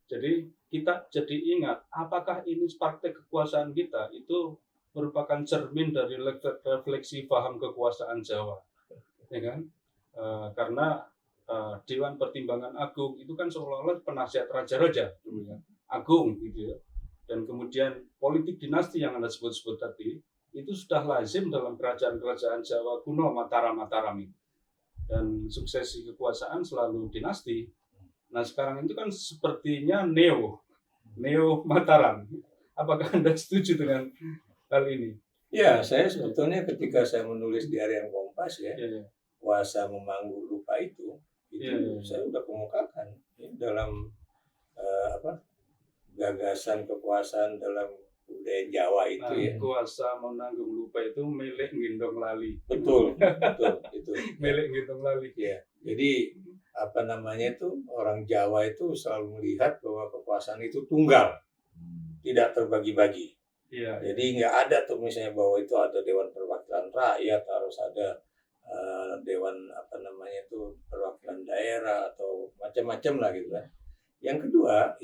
Jadi kita jadi ingat, apakah ini praktek kekuasaan kita itu merupakan cermin dari refleksi paham kekuasaan Jawa, ya kan? Karena Dewan Pertimbangan Agung itu kan seolah-olah penasihat raja-raja, agung gitu ya. Dan kemudian politik dinasti yang Anda sebut-sebut tadi, itu sudah lazim dalam kerajaan-kerajaan Jawa kuno Mataram ini. Dan suksesi kekuasaan selalu dinasti. Nah sekarang itu kan sepertinya neo Mataram. Apakah Anda setuju dengan hal ini? Ya, saya sebetulnya ketika saya menulis di Harian Kompas kuasa memanggu lupa itu saya sudah kemukakan dalam gagasan kekuasaan dalam budaya Jawa itu kuasa menanggung lupa itu milik gendong lali. Betul itu. Milik gendong lali. Ya. Jadi itu orang Jawa itu selalu melihat bahwa kekuasaan itu tunggal, tidak terbagi-bagi. Ya. Jadi nggak ada tuh misalnya bahwa itu ada Dewan Perwakilan Rakyat, harus ada Dewan perwakilan daerah atau macam-macam lah gitu kan. Yang kedua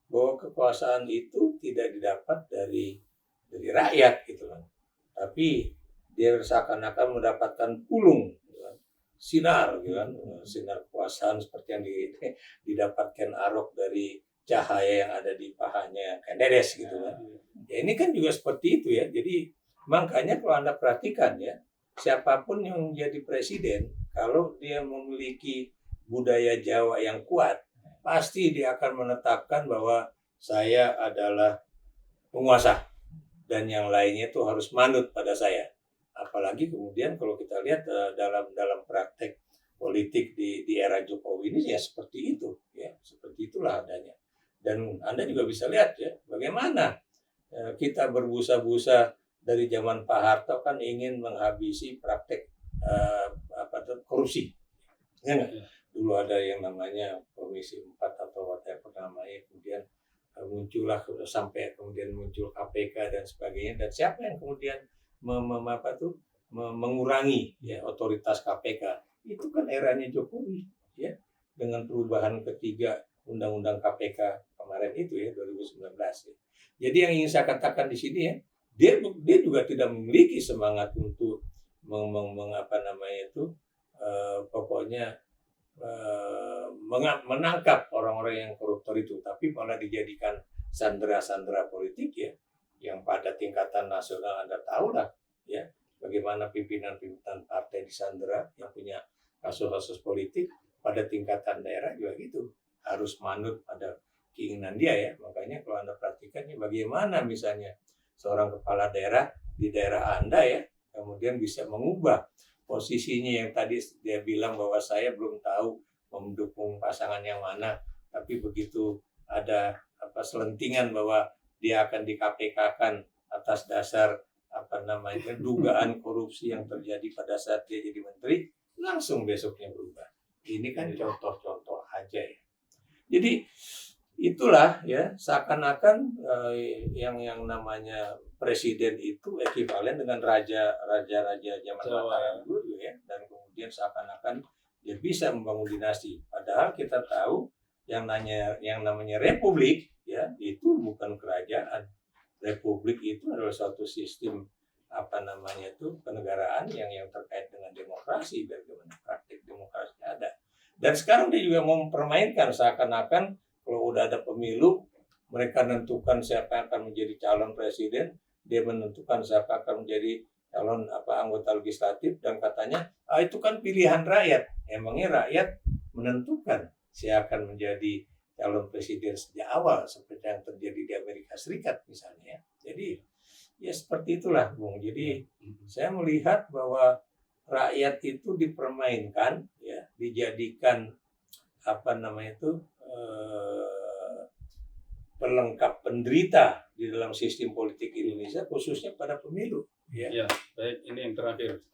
bahwa kekuasaan itu tidak didapat dari rakyat gitu kan, tapi dia seakan-akan mendapatkan pulung gitu kan, sinar gitu kan, sinar kekuasaan seperti yang didapatkan Arok dari cahaya yang ada di pahanya Kenderes gitu kan. Ya ini kan juga seperti itu ya. Jadi makanya kalau Anda perhatikan ya, siapapun yang menjadi presiden kalau dia memiliki budaya Jawa yang kuat, pasti dia akan menetapkan bahwa saya adalah penguasa dan yang lainnya itu harus manut pada saya. Apalagi kemudian kalau kita lihat dalam praktek politik di era Jokowi ini ya seperti itu ya, seperti itulah adanya. Dan Anda juga bisa lihat ya bagaimana kita berbusa-busa dari zaman Pak Harto kan ingin menghabisi praktek korupsi. Ya enggak? Dulu ada yang namanya Komisi 4 atau whatever namanya, kemudian muncullah sampai kemudian muncul KPK dan sebagainya. Dan siapa yang kemudian mengurangi ya otoritas KPK? Itu kan eranya Jokowi ya, dengan perubahan ketiga Undang-Undang KPK kemarin itu ya 2019 ya. Jadi yang ingin saya katakan di sini ya, dia juga tidak memiliki semangat untuk menangkap orang-orang yang koruptor itu, tapi malah dijadikan sandera-sandera politik ya, yang pada tingkatan nasional Anda tahu lah ya, bagaimana pimpinan-pimpinan partai disandera yang punya kasus-kasus politik, pada tingkatan daerah juga gitu, harus manut pada keinginan dia ya. Makanya kalau Anda perhatikan bagaimana misalnya seorang kepala daerah di daerah Anda ya, kemudian bisa mengubah posisinya yang tadi dia bilang bahwa saya belum tahu mendukung pasangan yang mana, tapi begitu ada selentingan bahwa dia akan di KPK-kan atas dasar dugaan korupsi yang terjadi pada saat dia jadi menteri, langsung besoknya berubah. Ini kan contoh-contoh aja ya. Jadi itulah ya, seakan-akan yang namanya presiden itu ekuivalen dengan raja-raja zaman Mataram dulu ya, dan kemudian seakan-akan dia bisa membangun dinasti. Padahal kita tahu yang namanya republik ya, itu bukan kerajaan. Republik itu adalah suatu sistem kenegaraan yang terkait dengan demokrasi, bagaimana praktik demokrasi ada. Dan sekarang dia juga mau mempermainkan seakan-akan kalau udah ada pemilu, mereka menentukan siapa yang akan menjadi calon presiden, dia menentukan siapa akan menjadi calon anggota legislatif, dan katanya itu kan pilihan rakyat. Emangnya rakyat menentukan siapa akan menjadi calon presiden sejak awal seperti yang terjadi di Amerika Serikat misalnya. Jadi ya seperti itulah, Bung. Jadi saya melihat bahwa rakyat itu dipermainkan ya, dijadikan pelengkap penderita di dalam sistem politik Indonesia, khususnya pada pemilu. Ya, baik, ini yang terakhir.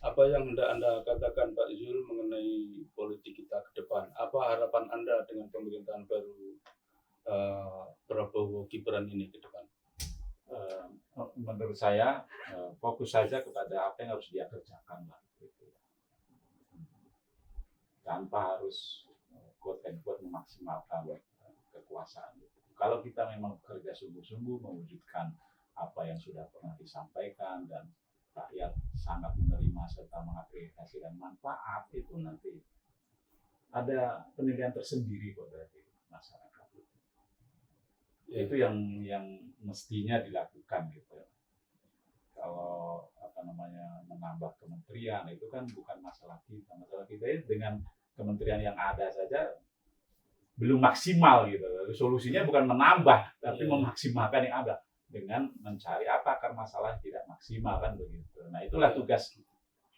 Apa yang hendak Anda katakan Pak Zul mengenai politik kita ke depan? Apa harapan Anda dengan pemerintahan baru Prabowo Gibran ini ke depan? Menurut saya fokus saja kepada apa yang harus dia kerjakan lah, gitu. Tanpa harus quote-unquote memaksimalkan kekuasaan. Kalau kita memang bekerja sungguh-sungguh mewujudkan apa yang sudah pernah disampaikan dan rakyat sangat menerima serta mengapresiasi dan manfaat, itu nanti ada penilaian tersendiri dari masyarakat. Itu yang mestinya dilakukan gitu. Kalau menambah kementerian itu kan bukan masalah kita. Masalah kita itu dengan kementerian yang ada saja belum maksimal gitu. Solusinya bukan menambah, tapi memaksimalkan yang ada dengan mencari apa akar masalah tidak maksimal, kan begitu. Nah, itulah tugas,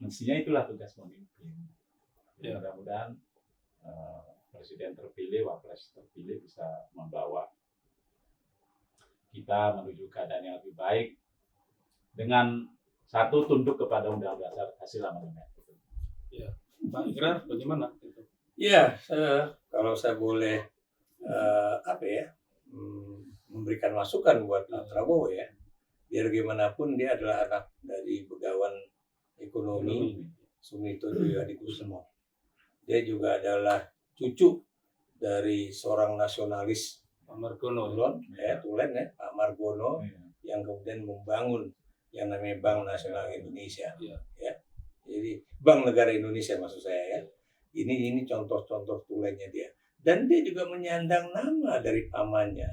mestinya itulah tugas pemimpin. Mudah-mudahan presiden terpilih, wapres terpilih bisa membawa kita menuju keadaan yang lebih baik dengan satu, tunduk kepada Undang-Undang Dasar hasil amandemen. Ya, Pak Ikrar, bagaimana? Ya, kalau saya boleh memberikan masukan buat Pak Prabowo ya, biar gimana pun dia adalah anak dari begawan ekonomi Suminto Dwi-Adikusumo. Dia juga adalah cucu dari seorang nasionalis Pak Margono, Tulen ya, Pak Margono, yang kemudian membangun yang namanya Bank Nasional Indonesia. Ya. Jadi Bank Negara Indonesia maksud saya ya. Ini contoh-contoh tulennya dia. Dan dia juga menyandang nama dari pamannya,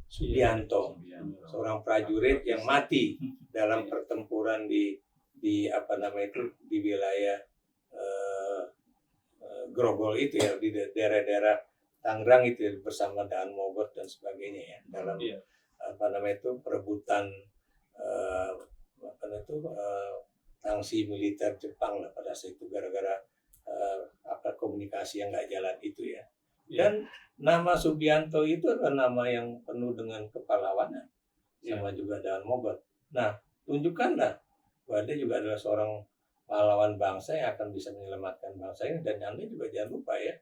Subianto, seorang prajurit yang mati dalam pertempuran di wilayah Grogol itu ya, di daerah-daerah Tangerang itu ya, bersama dengan Mogot dan sebagainya ya, dalam perebutan sanksi militer Jepang lah pada saat itu, gara-gara komunikasi yang nggak jalan itu ya. Dan nama Subianto itu adalah nama yang penuh dengan kepahlawanan, sama juga dengan Mogot. Nah, tunjukkanlah bahwa dia juga adalah seorang pahlawan bangsa yang akan bisa menyelamatkan bangsa ini. Dan Anda juga jangan lupa ya,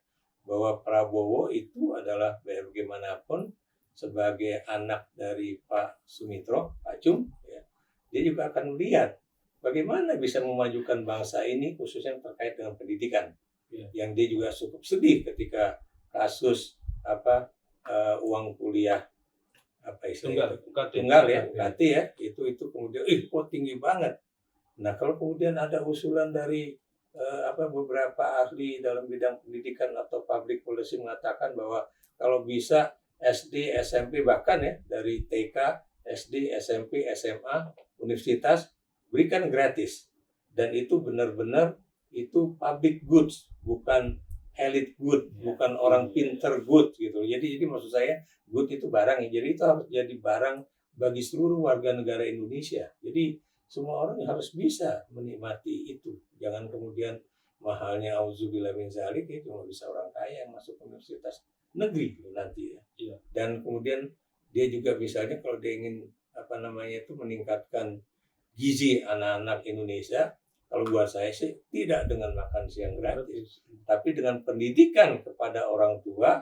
bahwa Prabowo itu adalah bagaimanapun sebagai anak dari Pak Sumitro, Pak Cum, ya, dia juga akan melihat bagaimana bisa memajukan bangsa ini, khususnya terkait dengan pendidikan. Yang dia juga cukup sedih ketika kasus uang kuliah tunggal ya, UKT ya, itu kemudian kok tinggi banget. Nah, kalau kemudian ada usulan dari beberapa ahli dalam bidang pendidikan atau public policy mengatakan bahwa kalau bisa SD, SMP, bahkan ya dari TK, SD, SMP, SMA, universitas berikan gratis, dan itu benar-benar itu public goods, bukan elite good, bukan orang pinter good gitu. Jadi maksud saya good itu barang ya. Jadi itu harus jadi barang bagi seluruh warga negara Indonesia. Jadi semua orang harus bisa menikmati itu. Jangan kemudian mahalnya auzubillah min zalik itu cuma bisa orang kaya yang masuk universitas negeri nanti ya. Iya. Dan kemudian dia juga misalnya kalau dia ingin meningkatkan gizi anak-anak Indonesia, kalau buat saya sih tidak dengan makan siang gratis, tapi dengan pendidikan kepada orang tua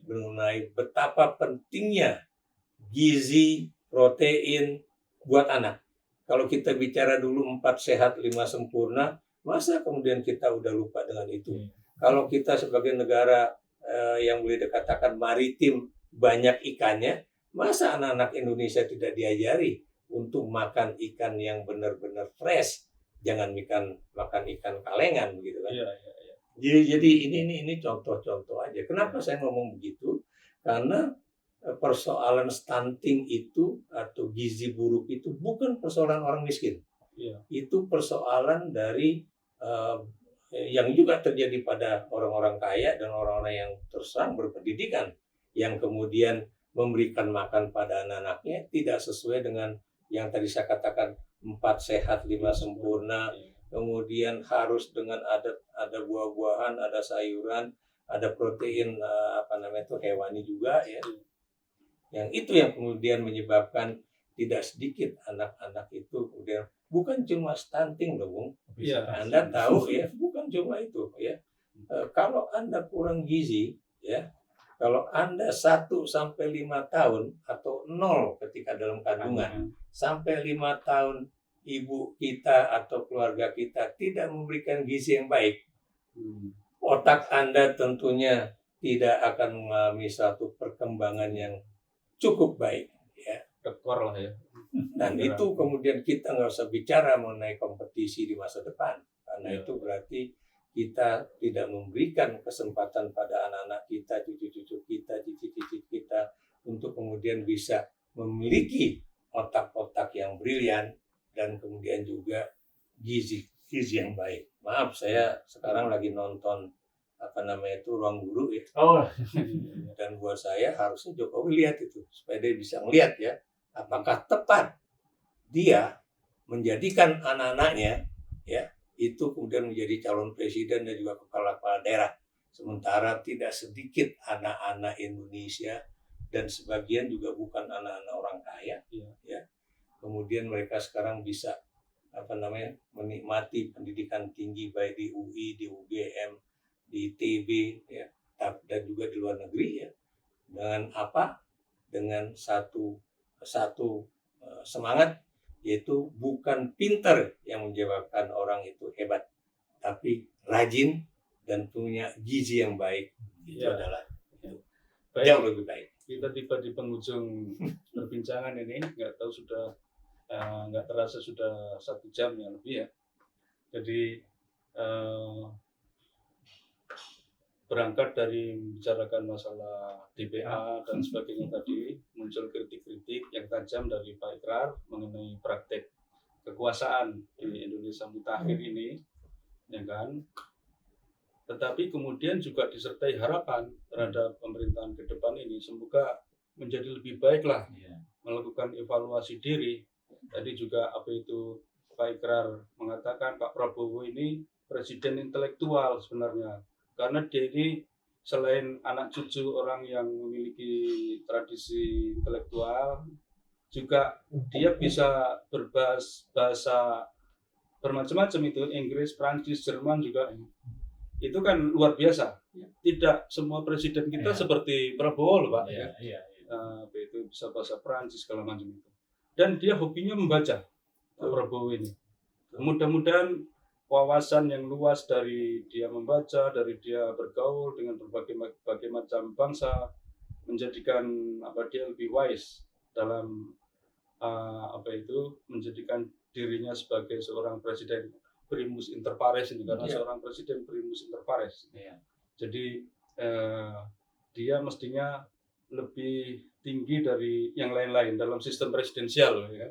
mengenai betapa pentingnya gizi, protein buat anak. Kalau kita bicara dulu 4 sehat 5 sempurna, masa kemudian kita udah lupa dengan itu? Kalau kita sebagai negara yang boleh dikatakan maritim banyak ikannya, masa anak-anak Indonesia tidak diajari untuk makan ikan yang benar-benar fresh? Jangan makan ikan kalengan begitu kan? Jadi ini contoh-contoh aja. Kenapa saya ngomong begitu? Karena persoalan stunting itu atau gizi buruk itu bukan persoalan orang miskin. Itu persoalan dari yang juga terjadi pada orang-orang kaya dan orang-orang yang terserang berpendidikan, yang kemudian memberikan makan pada anak-anaknya tidak sesuai dengan yang tadi saya katakan 4 sehat 5 sempurna, kemudian harus dengan ada buah-buahan, ada sayuran, ada protein hewani juga ya. Yang itu yang kemudian menyebabkan tidak sedikit anak-anak itu kemudian bukan cuma stunting loh, Bung. Anda tahu ya, bukan cuma itu ya. Kalau Anda kurang gizi ya, kalau Anda 1 sampai 5 tahun atau 0 ketika dalam kandungan, sampai 5 tahun ibu kita atau keluarga kita tidak memberikan gizi yang baik, otak Anda tentunya tidak akan mengalami satu perkembangan yang cukup baik ya. Tekor lah ya. Dan itu kemudian kita nggak usah bicara mengenai kompetisi di masa depan, karena itu berarti kita tidak memberikan kesempatan pada anak-anak kita, cucu-cucu kita, cicit-cicit kita untuk kemudian bisa memiliki otak-otak yang brilian dan kemudian juga gizi yang baik. Maaf, saya sekarang lagi nonton Ruang Guru ya. Dan buat saya harusnya Jokowi lihat itu supaya dia bisa melihat ya apakah tepat dia menjadikan anak-anaknya ya itu kemudian menjadi calon presiden dan juga kepala daerah. Sementara tidak sedikit anak-anak Indonesia dan sebagian juga bukan anak-anak orang kaya ya. Kemudian mereka sekarang bisa menikmati pendidikan tinggi baik di UI, di UGM, di ITB ya, dan juga di luar negeri ya. Dengan apa? Dengan satu semangat, yaitu bukan pinter yang menyebabkan orang itu hebat, tapi rajin dan punya gizi yang baik. Itu adalah jauh lebih baik. Kita tiba di penghujung perbincangan ini, nggak terasa sudah 1 jam ya lebih ya. Jadi berangkat dari membicarakan masalah DPA dan sebagainya tadi, muncul kritik-kritik yang tajam dari Pak Ikrar mengenai praktek kekuasaan di Indonesia mutakhir ini, ya kan? Tetapi kemudian juga disertai harapan terhadap pemerintahan ke depan ini, semoga menjadi lebih baik lah, melakukan evaluasi diri. Tadi juga Pak Ikrar mengatakan Pak Prabowo ini presiden intelektual sebenarnya. Karena dia ini selain anak cucu orang yang memiliki tradisi intelektual, juga dia bisa berbahasa bermacam-macam itu, Inggris, Prancis, Jerman juga. Itu kan luar biasa. Tidak semua presiden kita seperti Prabowo loh Pak. Itu bisa bahasa Prancis segala macam itu. Dan dia hobinya membaca, Pak Prabowo ini. Mudah-mudahan wawasan yang luas dari dia membaca, dari dia bergaul dengan berbagai macam bangsa, menjadikan dia lebih wise dalam menjadikan dirinya sebagai seorang presiden primus inter pares ini, karena seorang presiden primus inter pares. Jadi dia mestinya lebih tinggi dari yang lain-lain dalam sistem presidensial ya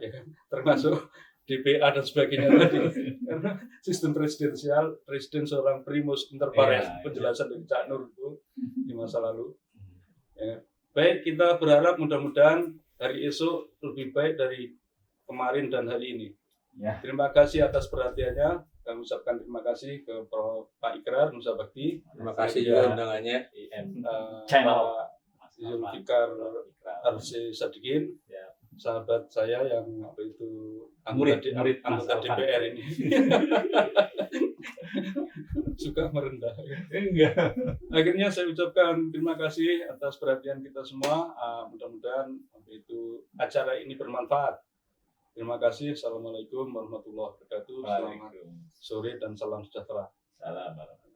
kan? Termasuk DPA dan sebagainya tadi. Karena sistem presidensial, presiden seorang primus inter pares, penjelasan dari Cak Nur itu di masa lalu. Ya. Baik, kita berharap mudah-mudahan hari esok lebih baik dari kemarin dan hari ini. Ya. Terima kasih atas perhatiannya. Kami ucapkan terima kasih ke Pak Ikrar Nusa Bakti. Terima kasih juga undangannya. Channel. Pak Zulfikar RC Sadikin, Ya. sahabat saya yang apa itu Murid anggota Mas DPR ini. Suka merendah. Enggak. Akhirnya saya ucapkan terima kasih atas perhatian kita semua. Mudah-mudahan apa itu acara ini bermanfaat. Terima kasih. Assalamualaikum warahmatullahi wabarakatuh. Selamat sore dan salam sejahtera. Salam.